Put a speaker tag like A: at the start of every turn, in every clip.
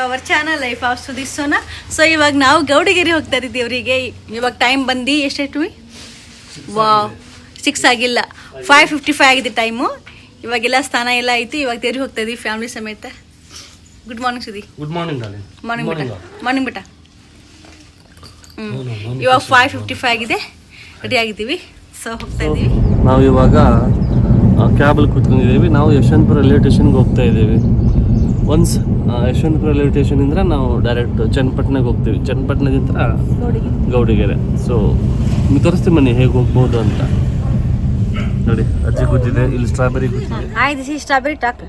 A: Our channel life of Sudheesh Sona. So ಇವಾಗ ನಾವು ಗೌಡಿಗೆರೆ ಹೋಗ್ತಾ ಇದ್ದೀವಿ ಅವರಿಗೆ. ಇವಾಗ ಟೈಮ್ ಬಂದು ಎಷ್ಟಾಯ್ತು? ವಾ 6 ಆಗಿಲ್ಲ, 5:55 ಆಗಿದೆ ಟೈಮು. ಇವಾಗೆಲ್ಲ ಸ್ನಾನ ಎಲ್ಲ ಆಯ್ತು. ಇವಾಗ ದೇವ್ರಿಗೆ ಹೋಗ್ತಾ ಇದೀವಿ ಫ್ಯಾಮಿಲಿ ಸಮೇತ. Good morning Sudhi.
B: Good morning
A: morning ಬೇಟ. ಇವಾಗ 5:55 ಆಗಿದೆ, ರೆಡಿ ಆಗಿದ್ದೀವಿ. ಸೊ ಹೋಗ್ತಾ ಇದ್ದೀವಿ.
B: ನಾವು ಇವಾಗ ಕ್ಯಾಬಲ್ಲಿ ಕೂತ್ಕೊಂಡಿದ್ದೀವಿ. ನಾವು ಯಶವಂತಪುರ ರೈಲ್ವೆ ಸ್ಟೇಷನ್ಗೆ ಹೋಗ್ತಾ ಇದ್ದೀವಿ. ಒನ್ಸ್ ಯಶವಂತಪುರ ರೈಲ್ವೆ ಸ್ಟೇಷನಿಂದ ನಾವು ಡೈರೆಕ್ಟ್ ಚನ್ನಪಟ್ಟಣಕ್ಕೆ ಹೋಗ್ತೀವಿ. ಚನ್ನಪಟ್ಟಣದಿಂದ ಗೌಡಿಗೆರೆ. ಸೊ ತೋರಿಸ್ತೀವಿ ಬನ್ನಿ ಹೇಗೆ ಹೋಗ್ಬೋದು ಅಂತ. ನೋಡಿ ಅಜ್ಜಿ ಕೂತಿದೆ, ಇಲ್ಲಿ ಸ್ಟ್ರಾಬೆರಿ ಕೂತಿದೆ.
A: ಆಯ್ತು ಸ್ಟ್ರಾಬೆರಿ ಟಾಕ್.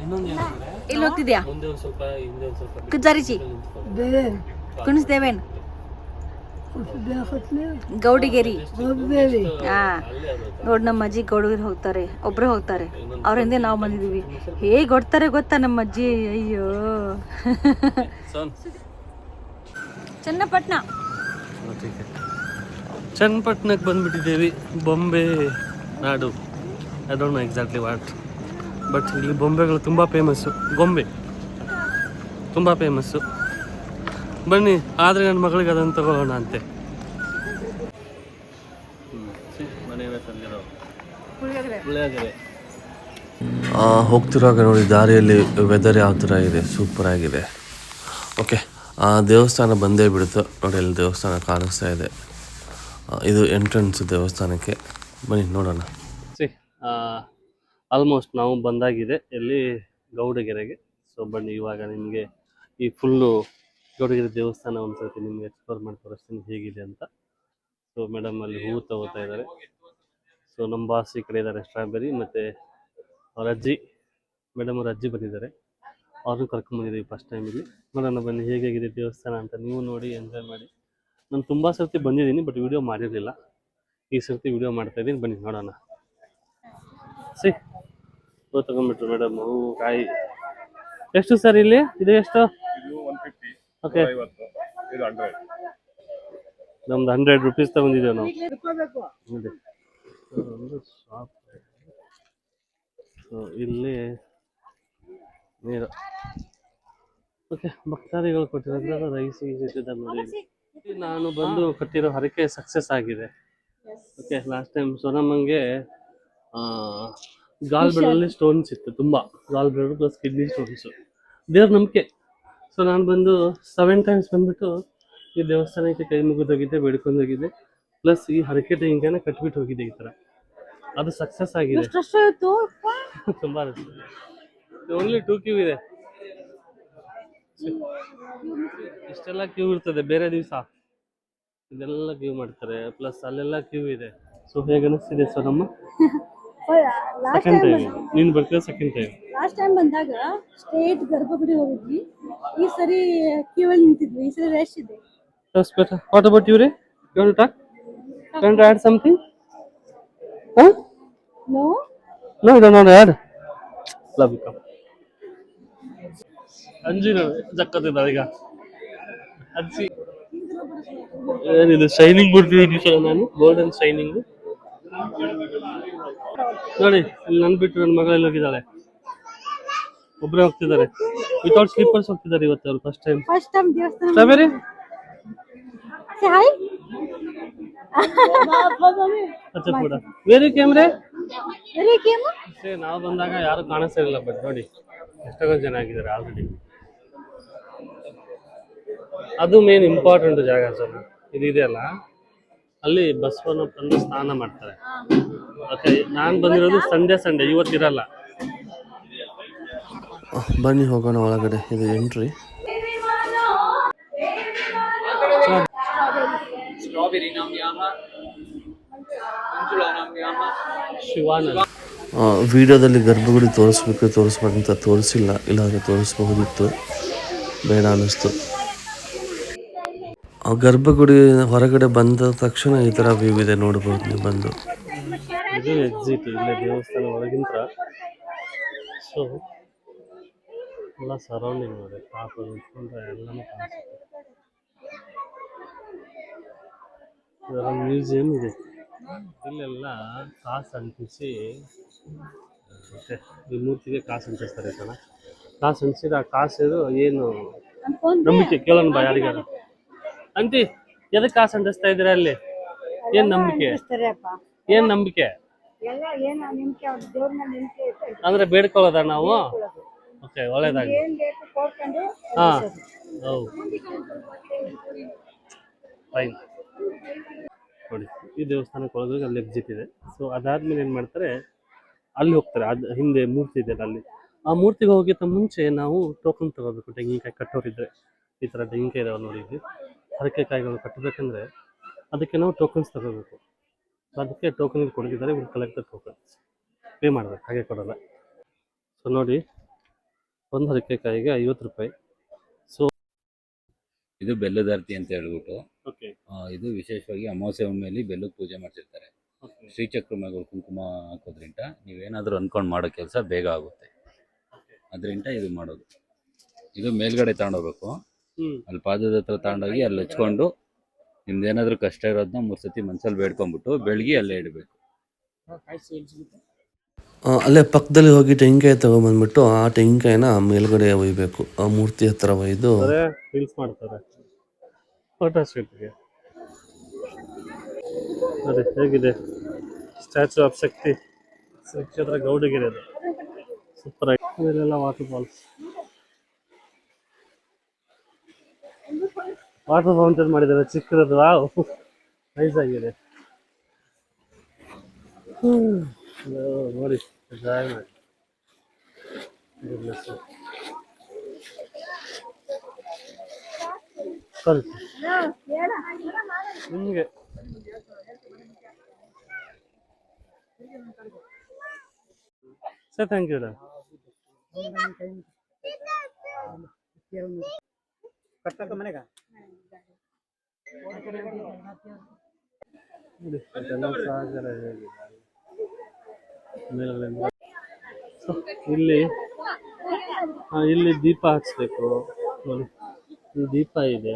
A: ಇಲ್ಲಿ ಹೋಗ್ತಿದ್ಯಾ? ಕುದ್ದಾರಿಜಿ ಕುಣಿಸ್ದೇವೇನ್ ಗೌಡಿಗೇರಿ. ಹಾ ನೋಡಿ, ನಮ್ಮ ಅಜ್ಜಿ ಗೌಡಿಗೇರಿ ಹೋಗ್ತಾರೆ, ಒಬ್ರೇ ಹೋಗ್ತಾರೆ. ಅವ್ರ ಹಿಂದೆ ನಾವು ಬಂದಿದೀವಿ. ಹೇಗೆ ಹೊಡ್ತಾರೆ ಗೊತ್ತಾ ನಮ್ಮ ಅಜ್ಜಿ, ಅಯ್ಯೋ. ಚನ್ನಪಟ್ಟಣ
B: ಚನ್ನಪಟ್ಟಣಕ್ಕೆ ಬಂದ್ಬಿಟ್ಟಿದ್ದೇವೆ. ಬೊಂಬೆ ನಾಡು, I don't know exactly what, but ಇಲ್ಲಿ ಬೊಂಬೆಗಳು ತುಂಬ ಫೇಮಸ್ಸು. ಗೊಂಬೆ ತುಂಬ ಫೇಮಸ್ಸು. ಬನ್ನಿ, ಆದರೆ ನನ್ನ ಮಗಳಿಗೆ ಅದನ್ನು ತಗೊಳ್ಳೋಣ ಅಂತೆ. ಹೋಗ್ತಿರುವಾಗ ನೋಡಿ ದಾರಿಯಲ್ಲಿ ವೆದರ್ ಯಾವ ಥರ ಇದೆ, ಸೂಪರ್ ಆಗಿದೆ. ಓಕೆ, ದೇವಸ್ಥಾನ ಬಂದೇ ಬಿಡ್ತು ನೋಡಿ. ಅಲ್ಲಿ ದೇವಸ್ಥಾನ ಕಾಣಿಸ್ತಾ ಇದೆ. ಇದು ಎಂಟ್ರೆನ್ಸ್ ದೇವಸ್ಥಾನಕ್ಕೆ. ಬನ್ನಿ ನೋಡೋಣ. ಆಲ್ಮೋಸ್ಟ್ ನಾವು ಬಂದಾಗಿದೆ ಎಲ್ಲಿ, ಗೌಡಗೆರೆಗೆ. ಸೊ ಬನ್ನಿ, ಇವಾಗ ನಿಮಗೆ ಈ ಫುಲ್ಲು ಗೌಡಗೆರೆ ದೇವಸ್ಥಾನ ಒಂದ್ಸತಿ ನಿಮ್ಗೆ ಎಕ್ಸ್ಪ್ಲೋರ್ ಮಾಡಿ ತೋರಿಸ್ತೀನಿ ಹೇಗಿದೆ ಅಂತ. ಸೊ ಮೇಡಮ್ ಅಲ್ಲಿ ಹೂವು ತಗೋತಾ ಇದ್ದಾರೆ. ಸೊ ನಮ್ಮ ಬಾಸ್ ಈ ಕಡೆ ಇದ್ದಾರೆ, ಸ್ಟ್ರಾಬೆರಿ. ಮತ್ತು ಅವ್ರ ಅಜ್ಜಿ, ಮೇಡಮ್ ಅವ್ರ ಅಜ್ಜಿ ಬಂದಿದ್ದಾರೆ. ಅವ್ರನ್ನೂ ಕರ್ಕೊಂಡ್ಬಂದಿದ್ದೀವಿ ಫಸ್ಟ್ ಟೈಮ್ ಇಲ್ಲಿ. ನೋಡೋಣ ಬನ್ನಿ ಹೇಗಾಗಿದೆ ದೇವಸ್ಥಾನ ಅಂತ. ನೀವು ನೋಡಿ ಎಂಜಾಯ್ ಮಾಡಿ. ನಾನು ತುಂಬ ಸರ್ತಿ ಬಂದಿದ್ದೀನಿ, ಬಟ್ ವಿಡಿಯೋ ಮಾಡಿರಲಿಲ್ಲ. ಈ ಸರ್ತಿ ವಿಡಿಯೋ ಮಾಡ್ತಾಯಿದ್ದೀನಿ, ಬನ್ನಿ ನೋಡೋಣ. ಹೂ ತಗೊಂಡ್ಬಿಟ್ರು ಮೇಡಮ್. ಹೂ ಕಾಯಿ ಎಷ್ಟು ಸರ್ ಇಲ್ಲಿ? ಇದು ಎಷ್ಟು? ಓಕೆ, ನಮ್ದು 100 ರೂಪೀಸ್ ತಗೊಂಡಿದ್ದೇವೆ ನಾವು. ಒಂದು ಶಾಪ್ ಇಲ್ಲಿ ನೀರು. ಓಕೆ, ಭಕ್ತಾದಿಗಳು ಕೊಟ್ಟಿರೋದ್ರಲ್ಲಿ ರೈಸ್ ಇಟ್ಟಿದ್ದಾರೆ ನೋಡಿ. ನಾನು ಬಂದು ಕಟ್ಟಿರೋ ಹರಕೆ ಸಕ್ಸಸ್ ಆಗಿದೆ. ಓಕೆ, ಲಾಸ್ಟ್ ಟೈಮ್ ಸೋನಮ್ಮಂಗೆ ಗಾಲ್ ಬ್ಲಡಲ್ಲಿ ಸ್ಟೋನ್ಸ್ ಇತ್ತು, ತುಂಬ ಗಾಲ್ ಬ್ಲಡ್ ಪ್ಲಸ್ ಕಿಡ್ನಿ ಸ್ಟೋನ್ಸು. ದೇವ್ರ ನಂಬಿಕೆ. ಸೊ ನಾನು ಬಂದು 7 ಟೈಮ್ಸ್ ಬಂದ್ಬಿಟ್ಟು ಈ ದೇವಸ್ಥಾನಕ್ಕೆ ಕೈ ಮುಗಿದೋಗಿದ್ದೆ, ಬೇಡ್ಕೊಂಡೋಗಿದ್ದೆ. ಪ್ಲಸ್ ಈ ಹರಕೆ ತೆಂಗಿನ ಕಟ್ಬಿಟ್ಟು ಹೋಗಿದ್ದೆ. ಈ ಥರ ಅದು ಸಕ್ಸಸ್ ಆಗಿದೆ. ತುಂಬ ಓನ್ಲಿ 2 ಕ್ಯೂ ಇದೆ. ಇಷ್ಟೆಲ್ಲ ಕ್ಯೂ ಇರ್ತದೆ ಬೇರೆ ದಿವಸ, ಇದೆಲ್ಲ ಕ್ಯೂ ಮಾಡ್ತಾರೆ. ಪ್ಲಸ್ ಅಲ್ಲೆಲ್ಲ ಕ್ಯೂ ಇದೆ. ಸೊ ಹೇಗೆ ಅನಿಸ್ತಿದೆ ಸೊ ನಮ್ಮ ಸೆಕೆಂಡ್ ಟೈಮ್ ನೀನು ಬರ್ತೀರ? Second time.
A: ಲಾಸ್ಟ್ ಟೈಮ್ ಬಂದಾಗ ಸ್ಟ್ರೇಟ್ ಗರ್ಭಗುಡಿ ಹೋಗಿದ್ವಿ. ಈ ಸರಿ ಕ್ಯೂ ಅಲ್ಲಿ ನಿಂತಿದ್ವಿ. ಈ ಸರಿ ರಶ್ ಇದೆ.
B: That's better. What about you, Ray? You want to talk? You want to add something? Huh?
A: No?
B: No, you don't want to add? Love you, come. ಅಂಜಿನ ಜಕ್ಕತ್ತಿದ್ದಾಳೆ ಈಗ ಅಜ್ಜಿ. ಏನಿದು ಶೈನಿಂಗ್ ಬಿಡ್ತಿದ್ದೀನಿ ನಾನು, ಗೋಲ್ಡನ್ ಶೈನಿಂಗ್ ನೋಡಿ. ಇಲ್ಲಿ ನನ್ ಬಿಟ್ಟು ನನ್ನ ಮಗಳೆಲ್ಲ ಹೋಗಿದ್ದಾಳೆ, ಒಬ್ಬರೇ ಹೋಗ್ತಿದ್ದಾರೆ. ವಿತೌಟ್ ಸ್ಲಿಪ್ಪರ್ಸ್ ಹೋಗ್ತಿದ್ದಾರೆ ಇವತ್ತು ಅವ್ರು. ಫಸ್ಟ್ ಟೈಮ್
A: ದೇವಸ್ಥಾನ.
B: ಸ್ಟ್ರಾಬೆರಿ ಕೂಡ ವೇರಿ ಕ್ಯಾಮ್ರೆ. ನಾವು ಬಂದಾಗ ಯಾರು ಕಾಣಿಸ್ತಿರಲಿಲ್ಲ, ಬಟ್ ನೋಡಿ ಎಷ್ಟೊಂದು ಜನ ಆಗಿದ್ದಾರೆ ಆಲ್ರೆಡಿ. ಅದು ಮೇನ್ ಇಂಪಾರ್ಟೆಂಟ್ ಜಾಗ ಸರ್. ಇದು ಇದೆಯಲ್ಲ, ಅಲ್ಲಿ ಬಸವನಪ್ಪಂದು ಸ್ನಾನ ಮಾಡ್ತಾರೆ. ಓಕೆ, ನಾನು ಬಂದಿರೋದು ಸಂಡೇ, ಇವತ್ತಿರಲ್ಲ. ಬನ್ನಿ ಹೋಗೋಣ ಒಳಗಡೆ. ಇದು ಎಂಟ್ರಿ. ವಿಡಿಯೋದಲ್ಲಿ ಗರ್ಭಗುಡಿ ತೋರಿಸ್ಬೇಕಂತ ತೋರಿಸಿಲ್ಲ, ಇಲ್ಲಾಂದರೆ ತೋರಿಸ್ಬಹುದಿತ್ತು, ಬೇಡ ಅನ್ನಿಸ್ತು. ಗರ್ಭಗುಡಿ ಹೊರಗಡೆ ಬಂದ ತಕ್ಷಣ ಈ ಥರ ವ್ಯೂ ಇದೆ, ನೋಡ್ಬೋದು ನೀವು ಬಂದು. ಇದು ಎಕ್ಸಿಟ್, ಇಲ್ಲೇ ದೇವಸ್ಥಾನ ಒಳಗಿಂತ. ಸೊ ಎಲ್ಲ ಸರೌಂಡಿಂಗ್ ನೋಡಿ, ಪಾಪ ನಿಂತ್ಕೊಂಡ್ರೆ ಎಲ್ಲನೂ ಕಾಣಿಸುತ್ತೆ. ಇದರ ಮ್ಯೂಸಿಯಂ ಇದೆ. ಇಲ್ಲೆಲ್ಲ ಕಾಸು ಅಂಟಿಸಿ, ಈ ಮೂರ್ತಿಗೆ ಕಾಸು ಅಂಟಿಸ್ತಾರೆ ಜನ. ಕಾಸು ಅಂಟಿಸಿದ ಆ ಕಾಸು ಏನು ನಂಬಿಕೆ ಕೇಳೋಣ ಬಾ ಯಾರಿಗಾರ. ಆಂಟಿ ಎದಕ್ಕೆ ಕಾಸು ಅಂಟಿಸ್ತಾ ಇದ್ದೀರಾ ಅಲ್ಲಿ? ಏನ್ ನಂಬಿಕೆ? ಏನ್ ನಂಬಿಕೆ ಅಂದ್ರೆ ಬೇಡ್ಕೊಳ್ಳೋದ ನಾವು? ಓಕೆ, ಒಳ್ಳೇದಾಗಿ. ಹಾ ಹೌದು, ಫೈನ್. ನೋಡಿ, ಈ ದೇವಸ್ಥಾನಕ್ಕೆ ಒಳಗೋಗಿ ಅಲ್ಲಿ ಎಕ್ಸಿಟ್ ಇದೆ. ಸೊ ಅದಾದ್ಮೇಲೆ ಏನ್ ಮಾಡ್ತಾರೆ, ಅಲ್ಲಿ ಹೋಗ್ತಾರೆ. ಅದ್ ಹಿಂದೆ ಮೂರ್ತಿ ಇದೆ ಅಲ್ಲಿ. ಆ ಮೂರ್ತಿಗೆ ಹೋಗಿದ್ದ ಮುಂಚೆ ನಾವು ಟೋಕನ್ ತಗೋಬೇಕು. ತೆಂಗಿನಕಾಯಿ ಕಟ್ಟೋರಿದ್ರೆ, ಈ ತರ ತೆಂಗಿನಕಾಯಿ ಇದಾವೆ ನೋಡಿ, ಇಲ್ಲಿ ಹರಕೆ ಕಾಯಿಗಳು ಕಟ್ಟಬೇಕಂದ್ರೆ ಅದಕ್ಕೆ ನಾವು ಟೋಕನ್ಸ್ ತಗೋಬೇಕು. ಸೊ ಅದಕ್ಕೆ ಟೋಕನ್ ಕೊಟ್ಟಿದ್ದಾರೆ, ಇವ್ರು ಕಲೆಕ್ಟ್ ಟೋಕನ್ಸ್ ಪೇ ಮಾಡ್ಬೇಕು, ಹಾಗೆ ಕೊಡಲ್ಲ. ಸೊ ನೋಡಿ, ಒಂದು ಹರಕೆ ಕಾಯಿಗೆ 50 ರೂಪಾಯಿ. ಸೊ
C: ಇದು ಬೆಲ್ಲದ ಆರತಿ ಅಂತ ಹೇಳ್ಬಿಟ್ಟು,
B: ಓಕೆ
C: ಇದು ವಿಶೇಷವಾಗಿ ಅಮಾವಾಸ್ಯೆ ಹುಣ್ಣಿಮೆಯಲ್ಲಿ ಬೆಲ್ಲದ ಪೂಜೆ ಮಾಡ್ತಿರ್ತಾರೆ. ಶ್ರೀಚಕ್ರ ಮೇಲೆ ಕುಂಕುಮ ಹಾಕೋದ್ರಿಂದ ನೀವೇನಾದ್ರೂ ಅನ್ಕೊಂಡು ಮಾಡೋ ಕೆಲಸ ಬೇಗ ಆಗುತ್ತೆ. ಅದರಿಂದ ಇದು ಮಾಡೋದು. ಇದು ಮೇಲ್ಗಡೆ ತಗೊಂಡೋಗ್ಬೇಕು. ಅಲ್ಲಿ ಪಾದದ ಹತ್ರ ತಗೊಂಡೋಗಿ ಅಲ್ಲಿ ಹಚ್ಕೊಂಡು ನಿಮ್ದೇನಾದ್ರೂ ಕಷ್ಟ ಇರೋದನ್ನ 3 ಸತಿ ಮನ್ಸಲ್ಲಿ ಬೇಡ್ಕೊಂಡ್ಬಿಟ್ಟು ಬೆಳಗ್ಗೆ ಅಲ್ಲೇ ಇಡಬೇಕು.
D: ಅಲ್ಲೇ ಪಕ್ಕದಲ್ಲಿ ಹೋಗಿ ತೆಂಗಿನಕಾಯಿ ತಗೊಂಬಂದ್ಬಿಟ್ಟು ಆ ತೆಂಗಿನಕಾಯಿನ ಮೇಲ್ಗಡೆ ಒಯ್ಬೇಕು. ಆ ಮೂರ್ತಿ ಹತ್ರ ಒಯ್ದು
B: ರೀಲ್ಸ್ ಮಾಡ್ತಾರೆ ಫೋಟೋ ಶೂಟ್ಗೆ. ನೋಡಿ ಹೇಗಿದೆ ಸ್ಟ್ಯಾಚು ಆಫ್ ಶಕ್ತಿ, ಶ್ರೀ ಕ್ಷೇತ್ರ ಗೌಡಗಿರಿ. ಅದು ಸೂಪರ್ ಆಗಿ. ಇಲ್ಲೆಲ್ಲ ವಾಟರ್ ಫಾಲ್ಸ್, ವಾಟರ್ ಫೌಂಟೇನ್ ಮಾಡಿದ್ದಾರೆ ಚಿಕ್ಕದು. ವಾವ್, ನೈಸ್ ಆಗಿದೆ. ನೋಡಿ ಎಂಜಾಯ್ ಮಾಡಿ. ಸ್ವಲ್ಪ ನಿಮಗೆ ಸರ್, ಥ್ಯಾಂಕ್ ಯು. ಜನಸಾಗರ ಹೇಗಿದೆ ಮೇಲ್ಗಡೆಯಿಂದ. ಇಲ್ಲಿ ಇಲ್ಲಿ ದೀಪ ಹಚ್ಬೇಕು ನೋಡಿ. ಈ ದೀಪ ಇದೆ.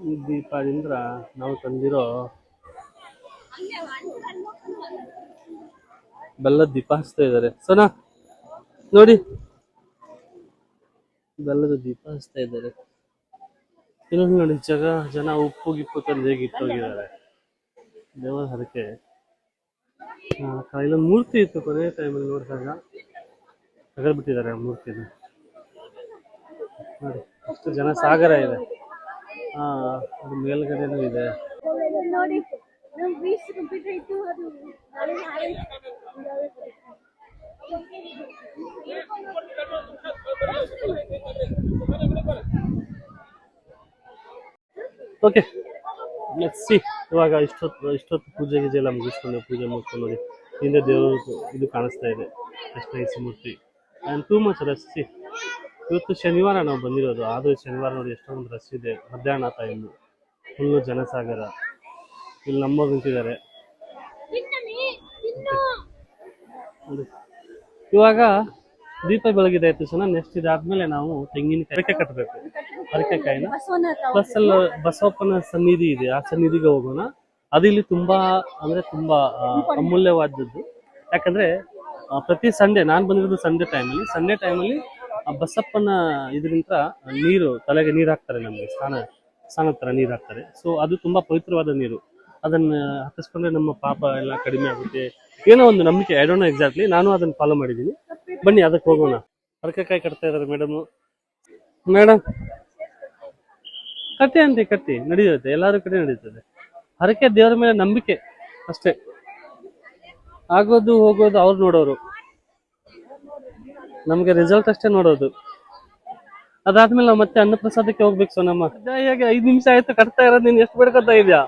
B: ಈ ದೀಪದಿಂದ ನಾವು ತಂದಿರೋ ಬೆಲ್ಲದ ದೀಪ ಹಚ್ತಾ ಇದ್ದಾರೆ. ಸೋನಾ ನೋಡಿ, ಬೆಲ್ಲದ ದೀಪ ಹಚ್ತಾ ಇದ್ದಾರೆ. ಇನ್ನೊಂದು ನೋಡಿ, ಜನ ಉಪ್ಪು ಗಿಪ್ಪು ತಂದು ಹೇಗೆ ಇಟ್ಟೋಗಿದ್ದಾರೆ. ದೇವರ ಹರಕೆ. ಇಲ್ಲೊಂದು ಮೂರ್ತಿ ಇತ್ತು, ಕೊನೆ ಟೈಮಲ್ಲಿ ನೋಡಿದಾಗ ತಗದ್ಬಿಟ್ಟಿದ್ದಾರೆ ಆ ಮೂರ್ತಿನ. ನೋಡಿ ಅಷ್ಟು ಜನ ಸಾಗರ ಇದೆ. ಅದು ಮೇಲ್ಗಡೆನೂ ಇದೆ. Okay, let's see. ಇವಾಗ ಇಷ್ಟೊತ್ತು ಪೂಜೆ ಗೀಜೆ ಎಲ್ಲ ಮುಗಿಸ್ಕೊಂಡು ಪೂಜೆ ಮುಗಿಸ್ಕೊಂಡು ನೋಡಿ, ಹಿಂದೆ ದೇವರು ಇದು ಕಾಣಿಸ್ತಾ ಇದೆ. ಎಷ್ಟು nice Murthy. And too much rush. ಇವತ್ತು ಶನಿವಾರ ನಾವು ಬಂದಿರೋದು, ಆದರೂ ಶನಿವಾರ ನೋಡಿ ಎಷ್ಟೊಂದು ರಶ್ ಇದೆ. ಮಧ್ಯಾಹ್ನ ಟೈಮು ಫುಲ್ಲು ಜನಸಾಗರ. ಇಲ್ಲಿ ನಮ್ಮವ್ರು ನಿಂತಿದ್ದಾರೆ. ಇವಾಗ ದೀಪ ಬೆಳಗಿದೆ ಆಯ್ತು. ಸೊ ನೆಕ್ಸ್ಟ್ ಇದಾದ್ಮೇಲೆ ನಾವು ತೆಂಗಿನಕಾಯಿ ಕಟ್ಟಬೇಕು, ಹರಕೆಕಾಯಿನ. ಪ್ಲಸ್ ಅಲ್ಲಿ ಬಸವಪ್ಪನ ಸನ್ನಿಧಿ ಇದೆ, ಆ ಸನ್ನಿಧಿಗೆ ಹೋಗೋಣ. ಅದು ಇಲ್ಲಿ ತುಂಬಾ ಅಂದ್ರೆ ತುಂಬಾ ಅಮೂಲ್ಯವಾದದ್ದು. ಯಾಕಂದ್ರೆ ಪ್ರತಿ ಸಂಡೇ, ನಾನು ಬಂದಿರೋದು ಸಂಡೇ ಟೈಮಲ್ಲಿ ಆ ಬಸಪ್ಪನ ಇದರಿಂದ ನೀರು, ತಲೆಗೆ ನೀರು ಹಾಕ್ತಾರೆ, ನಮಗೆ ಸ್ನಾನದ ಥರ ನೀರು ಹಾಕ್ತಾರೆ. ಸೊ ಅದು ತುಂಬಾ ಪವಿತ್ರವಾದ ನೀರು. ಅದನ್ನ ಹಾಕಿಸ್ಕೊಂಡ್ರೆ ನಮ್ಮ ಪಾಪ ಎಲ್ಲ ಕಡಿಮೆ ಆಗುತ್ತೆ, ಏನೋ ಒಂದು ನಂಬಿಕೆ. ಐ ಡೋಂಟ್ ನೋ ಎಕ್ಸಾಕ್ಟ್ಲಿ, ನಾನು ಅದನ್ನ ಫಾಲೋ ಮಾಡಿದ್ದೀನಿ. ಬನ್ನಿ ಅದಕ್ಕೆ ಹೋಗೋಣ. ಹರಕೆಕಾಯಿ ಕಟ್ತಾ ಇದ್ದಾರೆ ಮೇಡಮ್. ಕಟ್ಟಿ ಅಂತೆ, ಕಟ್ಟಿ ನಡೆಯುತ್ತೆ, ಎಲ್ಲಾರು ಕಡೆ ನಡೀತದೆ. ಹರಕೆ ದೇವರ ಮೇಲೆ ನಂಬಿಕೆ ಅಷ್ಟೇ. ಆಗೋದು ಹೋಗೋದು ಅವ್ರು ನೋಡೋರು, ನಮ್ಗೆ ರಿಸಲ್ಟ್ ಅಷ್ಟೇ ನೋಡೋದು. ಅದಾದ್ಮೇಲೆ ನಾವು ಮತ್ತೆ ಅನ್ನಪ್ರಸಾದಕ್ಕೆ ಹೋಗ್ಬೇಕು. ಸೊ ನಮ್ಮ ಹೇಗೆ 5 ನಿಮಿಷ ಆಯ್ತು ಕಟ್ತಾ ಇರೋದು, ನೀನ್ ಎಷ್ಟು ಬೇಡ್ಕೊತಾ ಇದೆಯಾ?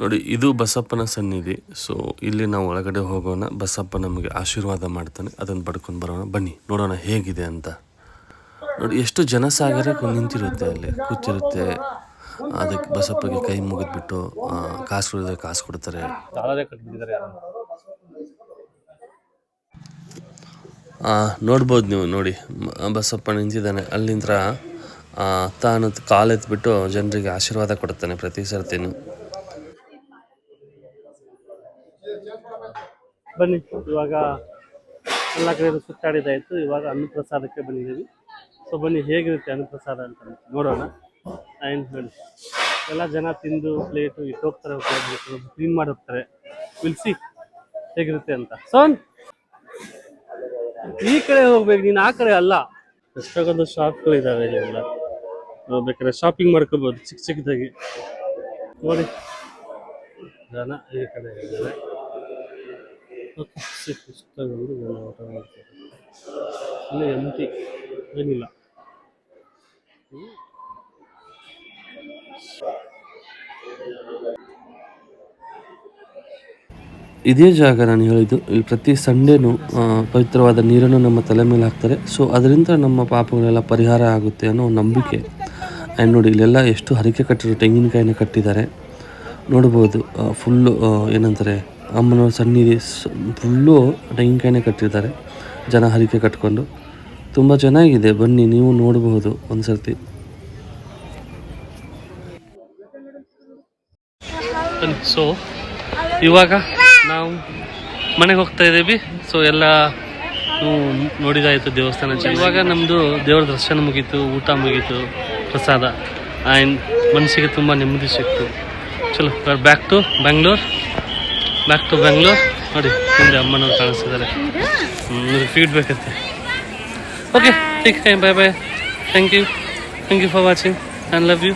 D: ನೋಡಿ, ಇದು ಬಸಪ್ಪನ ಸನ್ನಿಧಿ. ಸೊ ಇಲ್ಲಿ ನಾವು ಒಳಗಡೆ ಹೋಗೋಣ. ಬಸಪ್ಪ ನಮಗೆ ಆಶೀರ್ವಾದ ಮಾಡ್ತಾನೆ, ಅದನ್ನು ಪಡ್ಕೊಂಡು ಬರೋಣ. ಬನ್ನಿ ನೋಡೋಣ ಹೇಗಿದೆ ಅಂತ. ನೋಡಿ ಎಷ್ಟು ಜನಸಾಗರ ನಿಂತಿರುತ್ತೆ, ಅಲ್ಲಿ ಕೂತಿರುತ್ತೆ. ಅದಕ್ಕೆ ಬಸಪ್ಪಗೆ ಕೈ ಮುಗಿದ್ಬಿಟ್ಟು ಕಾಸು ಕೊಡ್ತಾರೆ. ನೋಡ್ಬೋದು ನೀವು. ನೋಡಿ ಬಸಪ್ಪ ನಿಂತಿದ್ದಾನೆ, ಅಲ್ಲಿಂದ ತಾನು ಕಾಲೆತ್ಬಿಟ್ಟು ಜನರಿಗೆ ಆಶೀರ್ವಾದ ಕೊಡ್ತಾನೆ ಪ್ರತಿ ಸರ್ತಿನೂ.
B: ಬನ್ನಿ ಇವಾಗ ಎಲ್ಲ ಕಡೆ ಸುತ್ತಾಡಿದಾಯಿತು, ಇವಾಗ ಅನ್ನಪ್ರಸಾದಕ್ಕೆ ಬಂದಿದ್ದೀವಿ. ಸೊ ಬನ್ನಿ ಹೇಗಿರುತ್ತೆ ಅನ್ನಪ್ರಸಾದ ಅಂತ ನೋಡೋಣ. ಆ್ಯಂಡ್ ಹೇಳಿ ಎಲ್ಲ ಜನ ತಿಂದು ಪ್ಲೇಟು ಇಟ್ಟು ಹೋಗ್ತಾರೆ, ಕ್ಲೀನ್ ಮಾಡಿ ಹೋಗ್ತಾರೆ. ವಿಲ್ಸಿ ಹೇಗಿರುತ್ತೆ ಅಂತ. ಸೋನ್ ಈ ಕಡೆ ಹೋಗ್ಬೇಕು, ನೀನು ಆ ಕಡೆ ಅಲ್ಲ. ಎಷ್ಟೊಂದು ಶಾಪ್ಗಳು ಇದಾವೆ ಇಲ್ಲೆಲ್ಲ, ಬೇಕಾದ್ರೆ ಶಾಪಿಂಗ್ ಮಾಡ್ಕೋಬಹುದು ಚಿಕ್ಕ ಚಿಕ್ಕದಾಗಿ. ನೋಡಿ ಜನ ಈ ಕಡೆ ಇದ್ದಾರೆ. ಇಷ್ಟೊಂದು ಜನ ಊಟ ಮಾಡ್ತಾರೆ. ಇಲ್ಲಿ ಎಂಟಿ ಏನಿಲ್ಲ.
D: ಇದೇ ಜಾಗ ನಾನು ಹೇಳಿದ್ದು, ಈ ಪ್ರತಿ ಸಂಡೇನೂ ಪವಿತ್ರವಾದ ನೀರನ್ನು ನಮ್ಮ ತಲೆ ಮೇಲೆ ಹಾಕ್ತಾರೆ. ಸೊ ಅದರಿಂದ ನಮ್ಮ ಪಾಪಗಳೆಲ್ಲ ಪರಿಹಾರ ಆಗುತ್ತೆ ಅನ್ನೋ ನಂಬಿಕೆ. ಆ್ಯಂಡ್ ನೋಡಿ ಇಲ್ಲೆಲ್ಲ ಎಷ್ಟು ಹರಕೆ ಕಟ್ಟಿರೋ ತೆಂಗಿನಕಾಯಿನ ಕಟ್ಟಿದ್ದಾರೆ ನೋಡ್ಬೋದು. ಫುಲ್ಲು ಏನಂತಾರೆ ಅಮ್ಮನವ್ರ ಸನ್ನಿಧಿ ಫುಲ್ಲು ತೆಂಗಿನಕಾಯಿನೇ ಕಟ್ಟಿದ್ದಾರೆ, ಜನ ಹರಕೆ ಕಟ್ಕೊಂಡು. ತುಂಬ ಚೆನ್ನಾಗಿದೆ, ಬನ್ನಿ ನೀವು ನೋಡಬಹುದು ಒಂದು ಸರ್ತಿ.
B: ಸೊ ಇವಾಗ ನಾವು ಮನೆಗೆ ಹೋಗ್ತಾ ಇದ್ದೀವಿ. ಸೊ ಎಲ್ಲ ನೋಡಿದಾಯಿತು ದೇವಸ್ಥಾನ. ಇವಾಗ ನಮ್ಮದು ದೇವರ ದರ್ಶನ ಮುಗೀತು, ಊಟ ಮುಗೀತು, ಪ್ರಸಾದ. ಆ್ಯಂಡ್ ಮನಸ್ಸಿಗೆ ತುಂಬ ನೆಮ್ಮದಿ ಸಿಕ್ತು. ಚಲೋ ಬ್ಯಾಕ್ ಟು ಬ್ಯಾಂಗ್ಳೂರ್. ನೋಡಿ ಹಿಂದೆ ಅಮ್ಮನವ್ರು ಕಾಣಿಸ್ತಿದ್ದಾರೆ, ಫೀಡ್ಬ್ಯಾಕ್ ಐತೆ. Okay take bye. Thank you for watching. I love you.